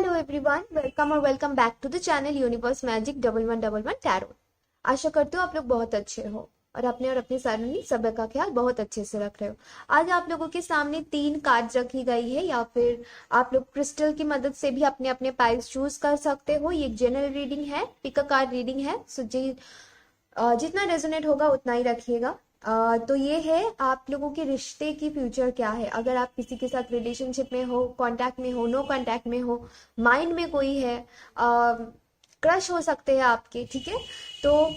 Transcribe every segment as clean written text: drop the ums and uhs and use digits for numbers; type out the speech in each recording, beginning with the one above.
Hello everyone, welcome और welcome back to the channel universe magic 1111 tarot. आशा करती हूँ आप लोग बहुत अच्छे हो और अपनी सराउंडिंग सब का ख्याल बहुत अच्छे से रख रहे हो। आज आप लोगों के सामने 3 कार्ड रखी गई है, या फिर आप लोग क्रिस्टल की मदद से भी अपने अपने पाइल्स चूज कर सकते हो। ये एक जनरल रीडिंग है, पिक अ कार्ड रीडिंग है, सो जितना रेजोनेट होगा उतना ही रखिएगा। तो ये है आप लोगों के रिश्ते की फ्यूचर क्या है। अगर आप किसी के साथ रिलेशनशिप में हो, कांटेक्ट में हो, नो कांटेक्ट में हो, माइंड में कोई है, क्रश हो सकते हैं आपके, ठीक है। तो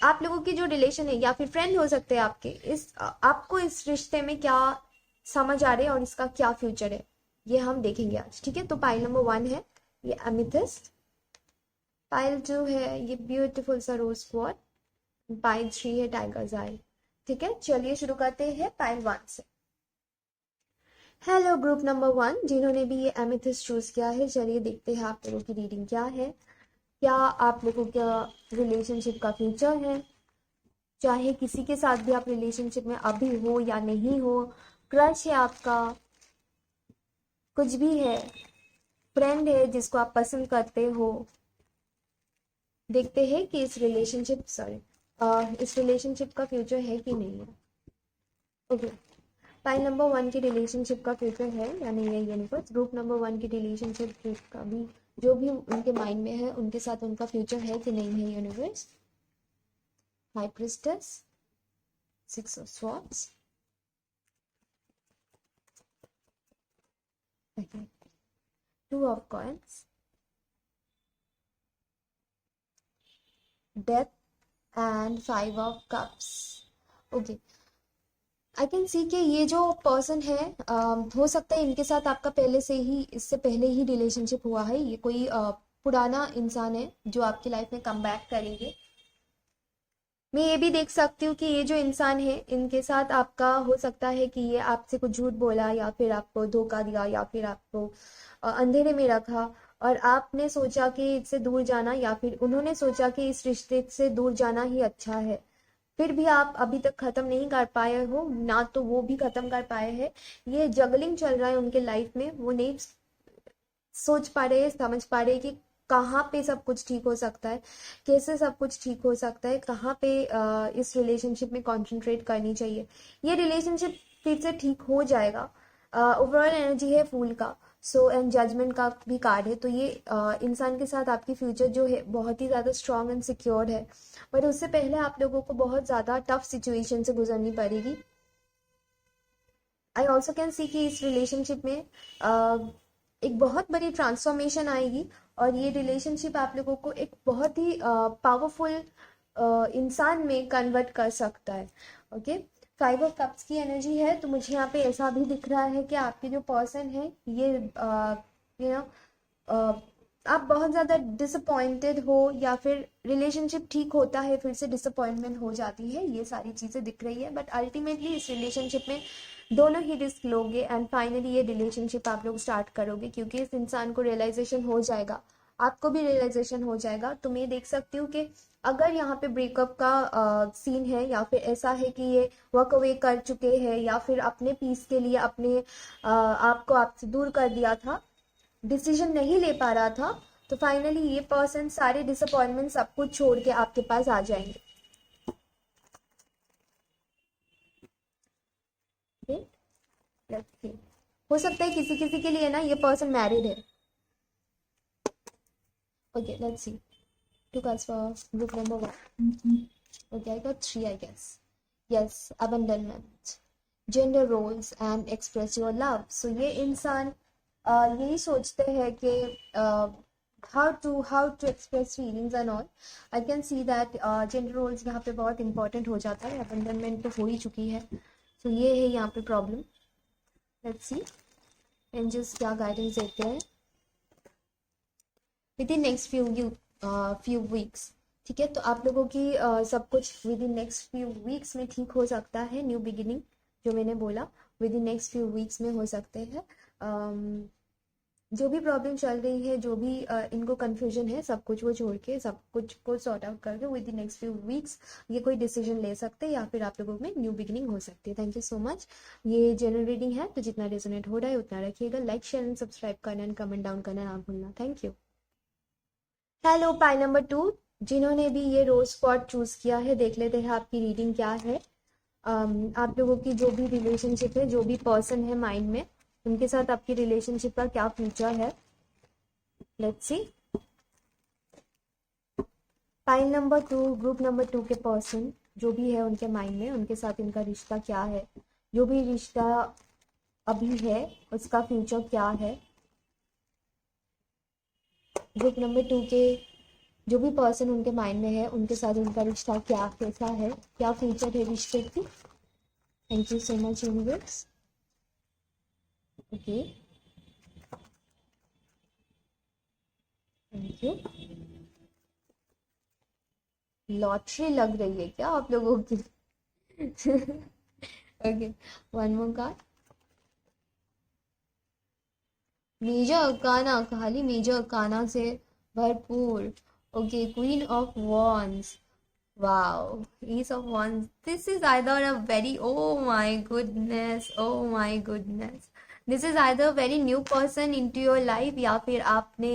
आप लोगों की जो रिलेशन है या फिर फ्रेंड हो सकते हैं आपके, आपको इस रिश्ते में क्या समझ आ रहे हैं और इसका क्या फ्यूचर है, ये हम देखेंगे आज, ठीक है। तो पाइल नंबर 1 है ये एमिथिस्ट। पाइल 2 है ये ब्यूटीफुल सा रोज क्वार्ट्ज। पाइल 3 है टाइगर्स आई। ठीक है, चलिए शुरू करते हैं पाइल 1 से। हेलो ग्रुप नंबर 1 जिन्होंने भी ये एमेथिस्ट चूज किया है, चलिए देखते हैं आप लोगों की रीडिंग क्या है। क्या आप लोगों का रिलेशनशिप का फ्यूचर है, चाहे किसी के साथ भी आप रिलेशनशिप में अभी हो या नहीं हो, क्रश है आपका, कुछ भी है, फ्रेंड है जिसको आप पसंद करते हो। देखते हैं कि इस रिलेशनशिप का फ्यूचर है कि नहीं है। ओके, पाइल नंबर 1 की रिलेशनशिप का फ्यूचर है या नहीं है यूनिवर्स। ग्रुप नंबर 1 की रिलेशनशिप का भी जो भी उनके माइंड में है उनके साथ उनका फ्यूचर है कि नहीं है universe. High priestess, 6 of swords, okay, 2 of coins, death and 5 of cups. Okay, I can see कि ये जो पर्सन है, हो सकता है इनके साथ आपका पहले से ही, इससे पहले ही रिलेशनशिप हुआ है। ये कोई पुराना इंसान है जो आपकी लाइफ में कम बैक करेंगे। मैं ये भी देख सकती हूँ कि ये जो इंसान है इनके साथ आपका हो सकता है कि ये आपसे कुछ झूठ बोला या फिर आपको धोखा दिया या फिर आपको अंधेरे में रखा, और आपने सोचा कि इससे दूर जाना, या फिर उन्होंने सोचा कि इस रिश्ते से दूर जाना ही अच्छा है। फिर भी आप अभी तक खत्म नहीं कर पाए हो ना, तो वो भी खत्म कर पाए हैं। ये जगलिंग चल रहा है उनके लाइफ में, वो नहीं सोच पा रहे, समझ पा रहे कि कहाँ पे सब कुछ ठीक हो सकता है, कैसे सब कुछ ठीक हो सकता है, कहाँ पे इस रिलेशनशिप में कंसंट्रेट करनी चाहिए। ये रिलेशनशिप फिर से ठीक हो जाएगा। ओवरऑल एनर्जी है फूल का, सो एंड जजमेंट का भी कार्ड है। तो ये इंसान के साथ आपकी फ्यूचर जो है बहुत ही ज़्यादा स्ट्रांग एंड सिक्योर्ड है, बट उससे पहले आप लोगों को बहुत ज़्यादा टफ सिचुएशन से गुजरनी पड़ेगी। आई ऑल्सो कैन सी कि इस रिलेशनशिप में एक बहुत बड़ी ट्रांसफॉर्मेशन आएगी, और ये रिलेशनशिप आप लोगों को एक बहुत ही पावरफुल इंसान में कन्वर्ट कर सकता है। ओके, 5 ऑफ कप्स की एनर्जी है, तो मुझे यहाँ पे ऐसा भी दिख रहा है कि आपके जो पर्सन है ये यू नो आप बहुत ज़्यादा डिसअपॉइंटेड हो, या फिर रिलेशनशिप ठीक होता है फिर से डिसअपॉइंटमेंट हो जाती है, ये सारी चीज़ें दिख रही है। बट अल्टीमेटली इस रिलेशनशिप में दोनों ही रिस्क लोगे एंड फाइनली ये रिलेशनशिप आप लोग स्टार्ट करोगे, क्योंकि इस इंसान को रियलाइजेशन हो जाएगा, आपको भी रियलाइजेशन हो जाएगा। तो मैं देख सकती हूँ कि अगर यहाँ पे ब्रेकअप का सीन है, या फिर ऐसा है कि ये वॉक अवे कर चुके हैं, या फिर अपने पीस के लिए अपने आपको आपसे दूर कर दिया था, डिसीजन नहीं ले पा रहा था, तो फाइनली ये पर्सन सारे डिसअपॉइंटमेंट सब कुछ छोड़ के आपके पास आ जाएंगे। लेट्स सी, हो सकता है किसी किसी के लिए ना ये पर्सन मैरिड है। Okay, let's see, two cards for group number 1. Okay, I got 3, I guess. Yes, abandonment, gender roles and express your love. So ये इंसान यही सोचते हैं कि how to express feelings and all. I can see that gender roles यहाँ पे बहुत important हो जाता है, abandonment तो हो ही चुकी है, so ये है यहाँ पे problem. Let's see angels क्या guidance देते हैं with in next few weeks. ठीक है, तो आप लोगों की सब कुछ with in next few weeks में ठीक हो सकता है। न्यू बिगिनिंग जो मैंने बोला with in next few weeks में हो सकते हैं। जो भी प्रॉब्लम चल रही है, जो भी इनको कंफ्यूजन है, सब कुछ वो छोड़ के, सब कुछ को सॉर्ट आउट करके with the next few weeks ये कोई डिसीजन ले सकते हैं, या फिर आप लोगों में न्यू बिगिनिंग हो सकती है। Thank you so much. ये जनरल रीडिंग है, तो जितना रेजोनेट हो रहा है उतना रखिएगा। लाइक, शेयर एंड सब्सक्राइब करना एंड कमेंट डाउन करना ना भूलना। Thank you. Hello pi number 2, जिन्होंने भी ये रोज स्पॉट चूज किया है, देख लेते हैं आपकी रीडिंग क्या है। आप लोगों की जो भी रिलेशनशिप है, जो भी पर्सन है माइंड में, उनके साथ आपकी रिलेशनशिप का क्या फ्यूचर है। Let's C. Pile number 2, group number 2 के पर्सन जो भी है उनके माइंड में, उनके साथ इनका रिश्ता क्या है, जो भी रिश्ता अभी है उसका फ्यूचर क्या है। ग्रुप नंबर 2 के जो भी पर्सन उनके माइंड में है, उनके साथ उनका रिश्ता क्या, कैसा है, क्या फ्यूचर है रिश्ते की। Thank you so much universe. Okay, thank you. Lottery लग रही है क्या आप लोगों की? Okay, one more card. Major arcana, खाली मेजर अरकाना से भरपूर। Okay, queen of wands. Wow, Ace of Wands. This is either a very, oh my goodness, oh my goodness. This is either a very new person into your life, या फिर आपने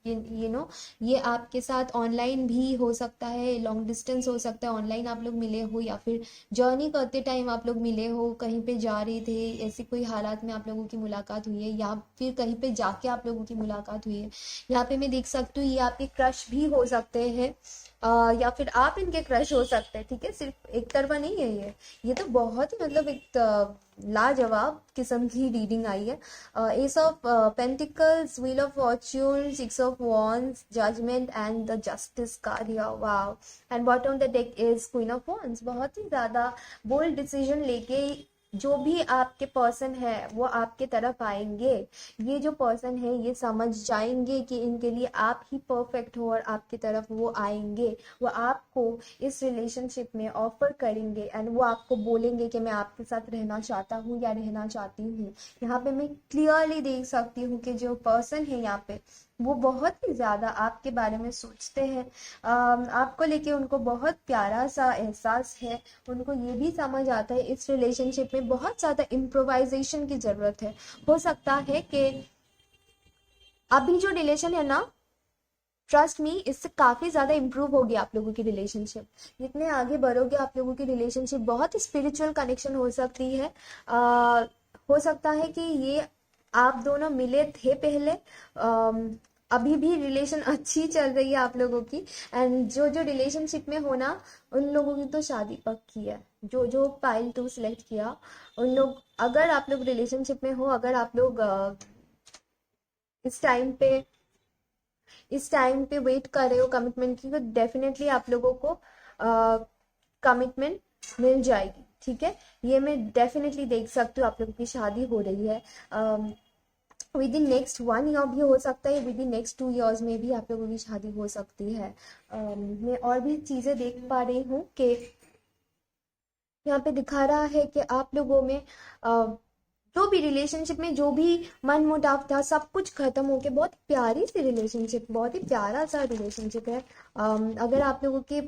you know, ये आपके साथ online भी हो सकता है, लॉन्ग डिस्टेंस हो सकता है, ऑनलाइन आप लोग मिले हो, या फिर जर्नी करते टाइम आप लोग मिले हो, कहीं पे जा रहे थे, ऐसी कोई हालात में आप लोगों की मुलाकात हुई है, या फिर कहीं पे जाके आप लोगों की मुलाकात हुई है। यहाँ पे मैं देख सकती हूँ ये आपके क्रश भी हो सकते हैं, या फिर आप इनके क्रश हो सकते हैं। ठीक है, सिर्फ एक तरफा नहीं है ये तो बहुत ही मतलब एक लाजवाब किस्म की रीडिंग आई है। Ace of pentacles, wheel of fortune, six of wands, judgement and the justice card here. Wow, and bottom the deck is queen of wands. बहुत ही ज्यादा बोल्ड डिसीजन लेके जो भी आपके पर्सन है वो आपके तरफ आएंगे। ये जो पर्सन है ये समझ जाएंगे कि इनके लिए आप ही परफेक्ट हो, और आपकी तरफ वो आएंगे। वो आपको इस रिलेशनशिप में ऑफर करेंगे, एंड वो आपको बोलेंगे कि मैं आपके साथ रहना चाहता हूँ या रहना चाहती हूँ। यहाँ पे मैं क्लियरली देख सकती हूँ कि जो पर्सन है यहाँ पे वो बहुत ही ज्यादा आपके बारे में सोचते हैं। आपको लेके उनको बहुत प्यारा सा एहसास है। उनको ये भी समझ आता है इस रिलेशनशिप में बहुत ज्यादा इम्प्रोवाइजेशन की जरूरत है। हो सकता है कि अभी जो रिलेशन है ना, ट्रस्ट मी, इससे काफी ज्यादा इम्प्रूव होगी आप लोगों की रिलेशनशिप। जितने आगे बढ़ोगे आप लोगों की रिलेशनशिप बहुत स्पिरिचुअल कनेक्शन हो सकती है। हो सकता है कि ये आप दोनों मिले थे पहले, अभी भी रिलेशन अच्छी चल रही है आप लोगों की, एंड जो जो रिलेशनशिप में हो ना, उन लोगों की तो शादी पक्की है। जो जो पाइल 2 सिलेक्ट किया, उन लोग, अगर आप लोग रिलेशनशिप में हो, अगर आप लोग इस टाइम पे वेट कर रहे हो कमिटमेंट की, तो डेफिनेटली आप लोगों को कमिटमेंट मिल जाएगी। ठीक है, ये मैं डेफिनेटली देख सकती हूँ, आप लोगों की शादी हो रही है। विद इन नेक्स्ट 1 ईयर भी हो सकता है, विद इन नेक्स्ट 2 ईयर्स में भी आप लोगों की शादी हो सकती है। मैं और भी चीजें देख पा रही हूँ कि यहाँ पे दिखा रहा है कि आप लोगों में जो भी रिलेशनशिप में जो भी मन मुटाव था, सब कुछ खत्म होके बहुत प्यारी सी रिलेशनशिप, बहुत ही प्यारा सा रिलेशनशिप है। अगर आप लोगों के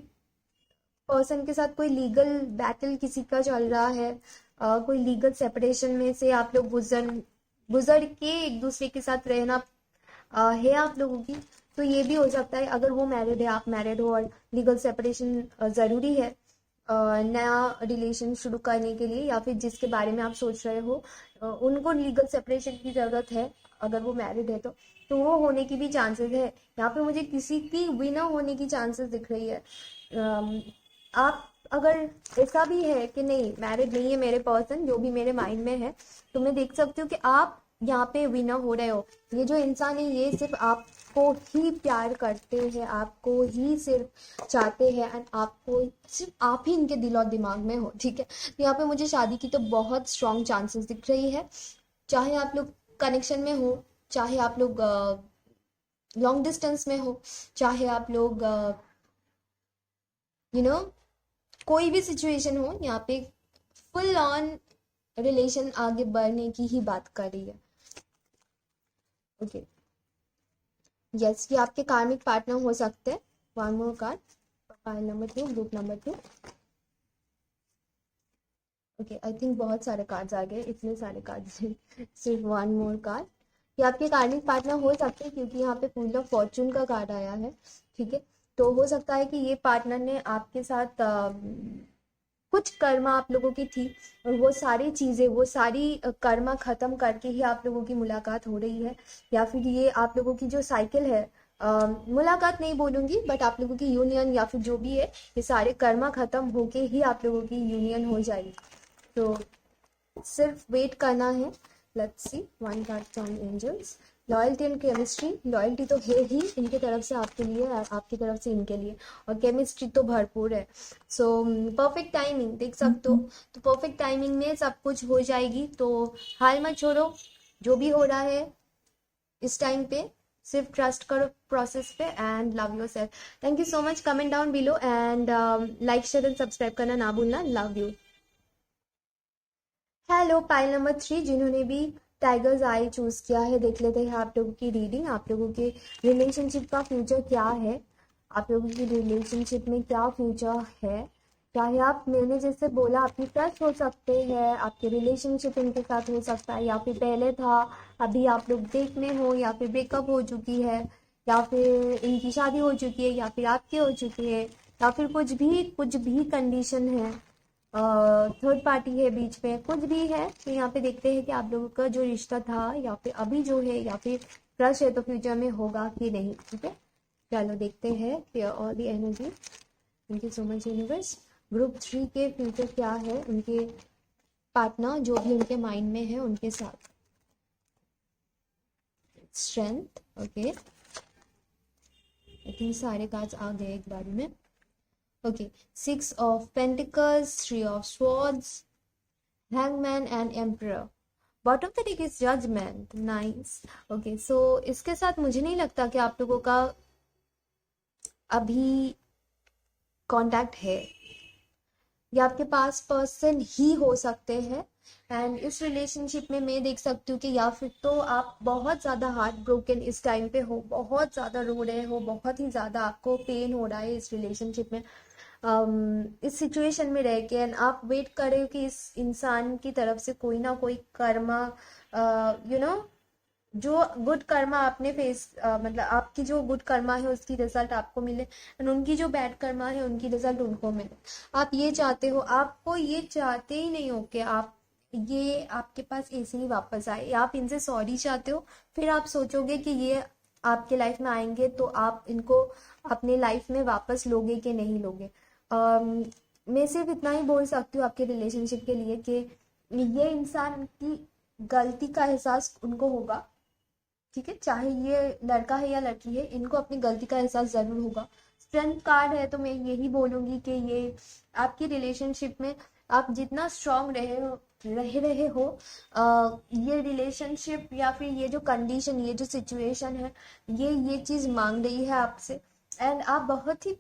पर्सन के साथ कोई लीगल बैटल किसी का चल रहा है, कोई लीगल सेपरेशन में से आप लोग गुजर के एक दूसरे के साथ रहना है आप लोगों की, तो ये भी हो सकता है। अगर वो मैरिड है, आप मैरिड हो, और लीगल सेपरेशन जरूरी है नया रिलेशन शुरू करने के लिए, या फिर जिसके बारे में आप सोच रहे हो उनको लीगल सेपरेशन की जरूरत है, अगर वो मैरिड है तो वो होने की भी चांसेस है। यहाँ पे मुझे किसी की विनर होने की चांसेस दिख रही है। आप अगर ऐसा भी है कि नहीं, मैरिड नहीं है मेरे पर्सन, जो भी मेरे माइंड में है, तो मैं देख सकती हूँ कि आप यहाँ पे विनर हो रहे हो। ये जो इंसान है ये सिर्फ आपको ही प्यार करते हैं, आपको ही सिर्फ चाहते हैं, एंड आपको सिर्फ आप ही इनके दिल और दिमाग में हो। ठीक है, तो यहाँ पे मुझे शादी की तो बहुत स्ट्रॉन्ग चांसेस दिख रही है। चाहे आप लोग कनेक्शन में हो, चाहे आप लोग लॉन्ग डिस्टेंस में हो, चाहे आप लोग यू नो कोई भी सिचुएशन हो, यहाँ पे फुल ऑन रिलेशन आगे बढ़ने की ही बात कर रही है। ओके, यस, ये आपके कार्मिक पार्टनर हो सकते हैं। One more card, pile number 2, group number 2। Okay, I think बहुत सारे कार्ड्स आ गए, इतने सारे कार्ड्स सिर्फ वन मोर कार्ड। ये आपके कार्मिक पार्टनर हो सकते हैं क्योंकि यहाँ पे व्हील ऑफ फॉर्चून का कार्ड आया है। ठीक है, तो हो सकता है कि ये पार्टनर ने आपके साथ कुछ कर्मा आप लोगों की थी, और वो सारी चीज़ें, वो सारी कर्मा ख़त्म करके ही आप लोगों की मुलाकात हो रही है। या फिर ये आप लोगों की जो साइकिल है, मुलाकात नहीं बोलूँगी, बट आप लोगों की यूनियन या फिर जो भी है, ये सारे कर्मा ख़त्म होके ही आप लोगों की यूनियन हो जाएगी। तो सिर्फ वेट करना है। Let's see one card from angels. Loyalty and chemistry, loyalty तो है ही इनके तरफ से आपके लिए, आपकी तरफ से इनके लिए, और केमिस्ट्री तो भरपूर है। सो परफेक्ट टाइमिंग देख सकते हो, तो परफेक्ट टाइमिंग में सब कुछ हो जाएगी। तो हाल मत छोड़ो, जो भी हो रहा है इस टाइम पे सिर्फ ट्रस्ट करो प्रोसेस पे, and love your self. Thank you so much, comment down below and like share and subscribe करना ना भूलना। Love you. Hello pile number 3, जिन्होंने भी टाइगर्स आई चूज किया है, देख लेते हैं आप लोगों की रीडिंग। आप लोगों के रिलेशनशिप का फ्यूचर क्या है, आप लोगों की रिलेशनशिप में क्या फ्यूचर है। चाहे आप, मैंने जैसे बोला, आपकी क्रश हो सकते हैं, आपके रिलेशनशिप इनके साथ हो सकता है, या फिर पहले था, अभी आप लोग देख में हो, या फिर ब्रेकअप हो चुकी है, या फिर इनकी शादी हो चुकी है, या फिर आपकी हो चुकी है, या फिर कुछ भी कंडीशन है, थर्ड पार्टी है बीच में, कुछ भी है। तो यहाँ पे देखते हैं कि आप लोगों का जो रिश्ता था, या फिर अभी जो है, या फिर क्रश है, तो फ्यूचर में होगा कि नहीं। ठीक है, चलो देखते हैं फिर और दी energy. Thank you so much universe. Group 3 के फ्यूचर क्या है, उनके पार्टनर जो भी उनके माइंड में है उनके साथ। स्ट्रेंथ, ओके, आई थिंक सारे कार्ड्स आ गए एक बारी में। Okay, 6 of pentacles, 3 of swords, hangman and emperor. Bottom of the deck is judgement, nice. Okay, so इसके साथ मुझे नहीं लगता कि आप लोगों का अभी कांटेक्ट है, ये आपके पास पर्सन ही हो सकते हैं। एंड इस रिलेशनशिप में मैं देख सकती हूँ कि या फिर तो आप बहुत ज़्यादा हार्ट ब्रोकन इस टाइम पे हो, बहुत ज़्यादा रो रहे हो, बहुत ही ज़्यादा आपको पेन हो रहा है इस रिलेशनशिप में, इस सिचुएशन में रह के, एंड आप वेट कर रहे हो कि इस इंसान की तरफ से कोई ना कोई कर्मा, यू नो, जो गुड कर्मा आपने मतलब आपकी जो गुड कर्मा है उसकी रिजल्ट आपको मिले, एंड उनकी जो बैड कर्मा है उनकी रिजल्ट उनको मिले। आप ये चाहते हो, आपको ये चाहते ही नहीं हो कि आप ये आपके पास ऐसे ही वापस आए, या आप इनसे सॉरी चाहते हो, फिर आप सोचोगे कि ये आपके लाइफ में आएंगे तो आप इनको अपने लाइफ में वापस लोगे कि नहीं लोगे। मैं सिर्फ इतना ही बोल सकती हूँ आपके रिलेशनशिप के लिए कि ये इंसान की गलती का एहसास उनको होगा। ठीक है, चाहे ये लड़का है या लड़की है, इनको अपनी गलती का एहसास जरूर होगा। स्ट्रेंथ कार्ड है, तो मैं यही बोलूंगी कि ये आपकी रिलेशनशिप में आप जितना स्ट्रांग रहे हो, ये रिलेशनशिप या फिर ये जो कंडीशन, ये जो सिचुएशन है, ये चीज मांग रही है आपसे। एंड आप बहुत ही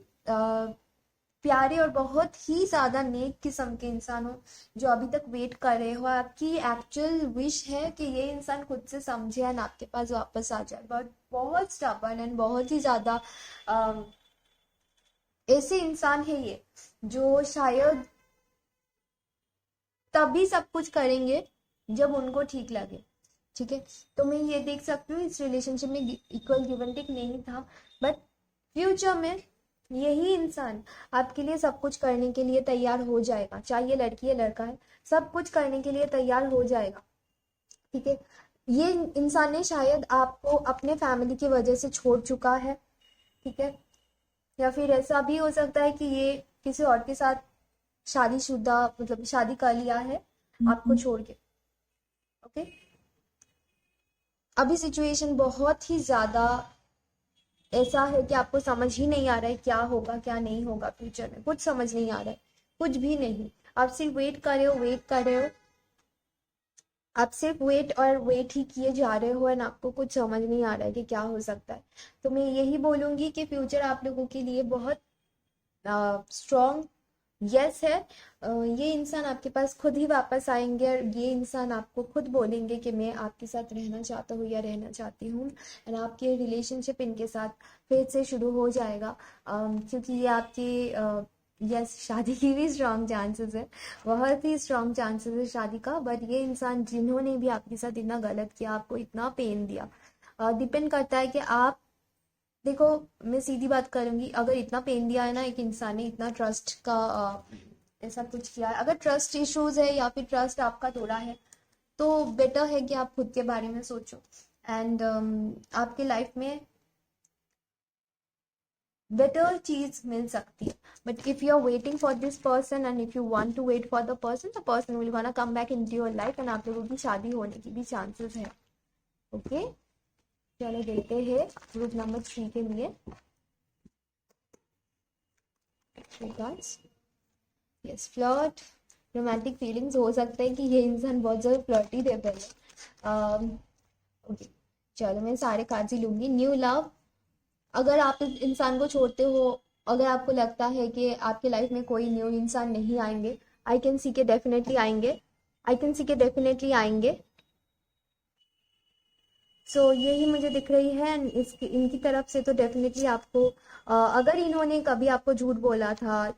प्यारे और बहुत ही ज्यादा नेक किस्म के इंसान हो, जो अभी तक वेट कर रहे हो। आपकी एक्चुअल विश है कि ये इंसान खुद से समझे एंड आपके पास वापस आ जाए, बट बहुत स्टबर्न एंड बहुत ही ज्यादा ऐसे इंसान है ये, जो शायद तभी सब कुछ करेंगे जब उनको ठीक लगे। ठीक है, तो मैं ये देख सकती हूँ इस रिलेशनशिप में इक्वल गिव एंड टेक नहीं था, बट फ्यूचर में यही इंसान आपके लिए सब कुछ करने के लिए तैयार हो जाएगा, चाहे ये लड़की है लड़का है, सब कुछ करने के लिए तैयार हो जाएगा। ठीक है, ये इंसान ने शायद आपको अपने फैमिली की वजह से छोड़ चुका है। ठीक है, या फिर ऐसा भी हो सकता है कि ये किसी और के साथ शादीशुदा, मतलब शादी कर लिया है आपको छोड़ के। ओके, अभी सिचुएशन बहुत ही ज्यादा ऐसा है कि आपको समझ ही नहीं आ रहा है क्या होगा क्या नहीं होगा फ्यूचर में, कुछ समझ नहीं आ रहा है, कुछ भी नहीं। आप सिर्फ वेट कर रहे हो, वेट कर रहे हो, आप सिर्फ वेट और वेट ही किए जा रहे हो, एंड आपको कुछ समझ नहीं आ रहा है कि क्या हो सकता है। तो मैं यही बोलूंगी कि फ्यूचर आप लोगों के लिए बहुत स्ट्रॉन्ग, यस है। ये इंसान आपके पास खुद ही वापस आएंगे और ये इंसान आपको खुद बोलेंगे कि मैं आपके साथ रहना चाहता हूँ या रहना चाहती हूँ, एंड आपके रिलेशनशिप इनके साथ फिर से शुरू हो जाएगा। क्योंकि ये आपकी यस शादी की भी स्ट्रॉन्ग चांसेस है, बहुत ही स्ट्रॉन्ग चांसेस है शादी का। बट ये इंसान जिन्होंने भी आपके साथ इतना गलत किया, आपको इतना पेन दिया, डिपेंड करता है कि आप, देखो मैं सीधी बात करूंगी, अगर इतना पेन दिया है ना एक इंसान ने, इतना ट्रस्ट का ऐसा कुछ किया है, अगर ट्रस्ट इश्यूज है या फिर ट्रस्ट आपका तोड़ा है, तो बेटर है कि आप खुद के बारे में सोचो। एंड आपके लाइफ में बेटर चीज मिल सकती है। But if you are waiting for this person and if you want to wait for the person will gonna come back into your life and आप लोगों की शादी होने की भी चांसेस है। ओके, चलो देखते हैं ग्रुप नंबर 3 के लिए। यस, फ्लर्ट, रोमांटिक फीलिंग्स, हो सकता है कि ये इंसान बहुत ज़्यादा फ्लर्टी थे पहले। ओके, चलो मैं सारे कार्ड्स ही लूंगी। न्यू लव, अगर आप इस इंसान को छोड़ते हो, अगर आपको लगता है कि आपके लाइफ में कोई न्यू इंसान नहीं आएंगे, आई कैन सी के डेफिनेटली आएंगे, आई कैन सी के डेफिनेटली आएंगे। सो यही मुझे दिख रही है। and इसकी इनकी तरफ से तो डेफिनेटली आपको अगर इन्होंने कभी आपको झूठ बोला था,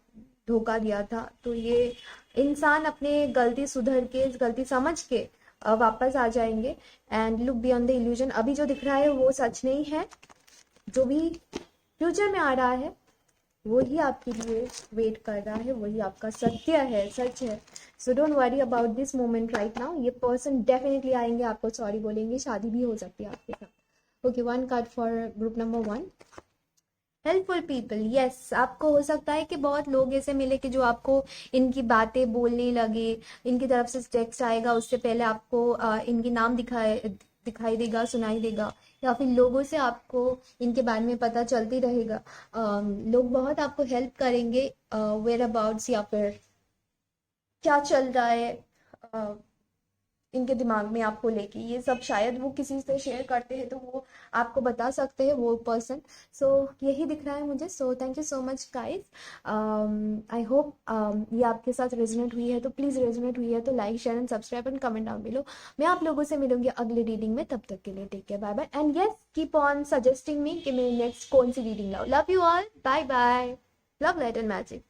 धोखा दिया था, तो ये इंसान अपने गलती सुधर के, गलती समझ के वापस आ जाएंगे। And look beyond the illusion, अभी जो दिख रहा है वो सच नहीं है, जो भी फ्यूचर में आ रहा है वही आपके लिए वेट कर रहा है, वही आपका सत्य है, सच है। So don't worry about this moment right now. ये पर्सन डेफिनेटली आएंगे, आपको सॉरी बोलेंगे, शादी भी हो सकती है आपके साथ। Okay, 1 card for group number 1। Helpful people, yes, आपको हो सकता है कि बहुत लोग ऐसे मिले कि जो आपको इनकी बातें बोलने लगे, इनकी तरफ से टेक्स्ट आएगा उससे पहले आपको इनके नाम दिखाई देगा, सुनाई देगा, या फिर लोगों से आपको इनके बारे में पता चलती रहेगा। लोग बहुत आपको हेल्प करेंगे, वेयर अबाउट्स या फिर क्या चल रहा है इनके दिमाग में आपको लेके, ये सब शायद वो किसी से शेयर करते हैं तो वो आपको बता सकते हैं वो पर्सन। सो यही दिख रहा है मुझे। So thank you so much guys. I hope ये आपके साथ रेजोनेट हुई है, तो प्लीज़ रेजोनेट हुई है तो like share and subscribe and comment down below. मैं आप लोगों से मिलूंगी अगली रीडिंग में, तब तक के लिए take care, bye bye, and yes keep on suggesting me कि मैं नेक्स्ट कौन सी रीडिंग लाऊं। Love you all, bye bye, love light and magic.